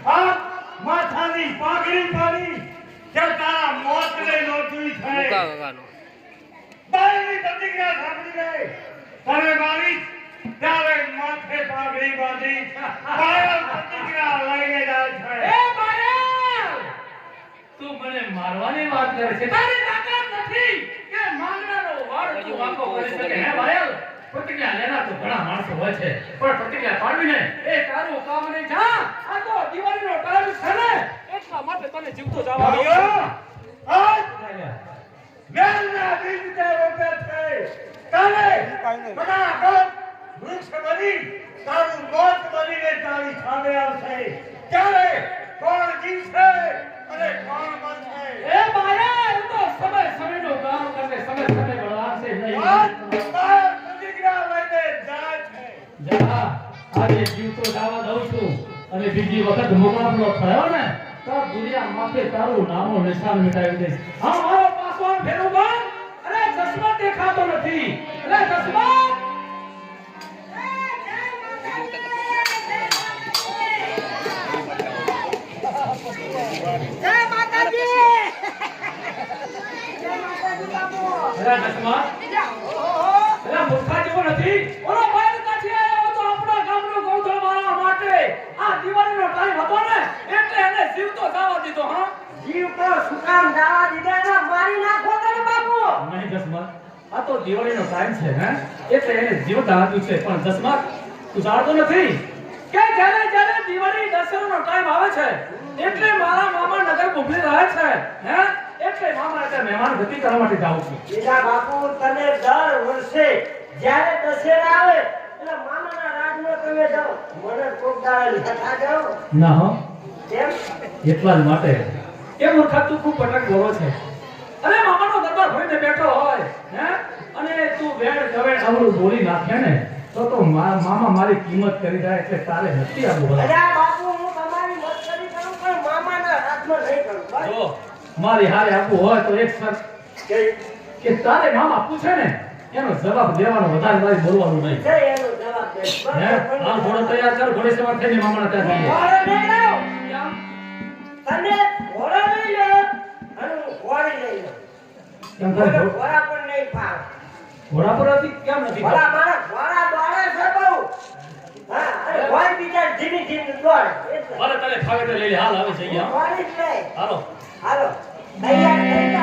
આ માથાની પાઘડી પાડી કે તારા મોતને નોંધવી થાય મુકા કાકાનો બાળની પ્રતિક્રિયા સાંભળી ગઈ તમે મારી ત્યારે માથે પાઘડી બાંધી બાળ પ્રતિક્રિયા લઈને જાય છે એ બાયલ તું મને મારવાની વાત કરે છે તારી તાકાત નથી કે માંગણાનો વાળ તું વાંકો કરી શકે હે બાયલ પ્રતિક્રિયા લેના તો ઘણા માણસો હોય છે પણ પ્રતિક્રિયા પાડવીને એ તારું કામ નહીં જા આ તો દિવાળીનો ટાઈમ છે ને એટલા માટે તને જીવતો જવા દો મેલના બીજને રોપે છે કાલે બધા વૃક્ષ બની તારું મોત બનીને તારી સામે આવશે ત્યારે કોણ જીવશે અને કોણ મરશે એ બાયલ તો સમય સમયનો કામ કરે સમય સમય બળવાન છે નહીં પ્રતિક્રિયા લઈને જાય છે જા આજે જીવતો જવા દઉં છું અને બીજી વખત મુકાબલો થયો ને તો દુનિયા માથે તારું નામો નિશાન મિટાવી દઈશ હા મારો પાસવાન ફેરવું બંધ અરે ચશ્મા દેખાતો નથી અરે ચશ્મા જય માતાજી અરે ચશ્મા અરે મૂર્ખા જેવો નથી ઓલો બાયલ કાઠી આવ્યો તો આપણા ગામનો ગૌધળ મારવા માટે આ દિવાળીનો ટાઈમ હતો ને એટલે એને જીવતો જવા દીધો હા જીવ તો સુકામ દાવા દીધા ને મારી નાખો તને બાપુ નહીં જસમા આ તો દિવાળીનો ટાઈમ છે હે એટલે એને જીવતા આપ્યું છે પણ જસમા તું જાણતો નથી કે જ્યારે જ્યારે દિવાળી દશેરાનો ટાઈમ આવે છે એટલે મારા મામા નગર ભૂખી રહે છે હે એટલે મામા એટલે મહેમાન ગતિ કરવા માટે જાઉં છું બીજા બાપુ તને દર વર્ષે જ્યારે દશેરા આવે એટલે મામાના રાજમાં તમે જાઓ મને કોક દાડે લેતા જાઓ ના હો કેમ એટલા જ માટે કે મૂર્ખા તું ખૂબ પટક બોલો છે અરે મામાનો દરબાર ભરીને બેઠો હોય હે અને તું વેણ ગવેણ આવડું બોલી નાખે ને તો મામા મારી કિંમત કરી જાય એટલે તારે નથી આવું અરે બાપુ હું તમારી મસ્કરી કરું પણ મામાના રાજમાં નહીં કરું બસ જો મારી હારે આપવું હોય તો એક સર કે તારે મામા પૂછે ને એનો જવાબ દેવાનો વધારે મારી બોલવાનું નહીં છે એનો જવાબ દે હે આ ઘોડો તૈયાર કર ઘોડે સવાર થઈને મામાના ત્યાં જઈએ ઘોડો લઈ લાવ કેમ? તને ઘોડો લઈ લે અને હું ઘોડી લઈ લઉં કેમ તારે ઘોડા પણ નહીં ફાવ ઘોડા પર હતી કેમ નથી ઘોડા મારા ઘોડા દોડે છે બહુ હા અને ઘોડી બીજા ધીમી ધીમી દોડે એટલે અરે તને ફાવે તો લઈ લે હાલ આવે છે અહીંયા ઘોડી જ લે હાલો હાલો તૈયાર થઈ જા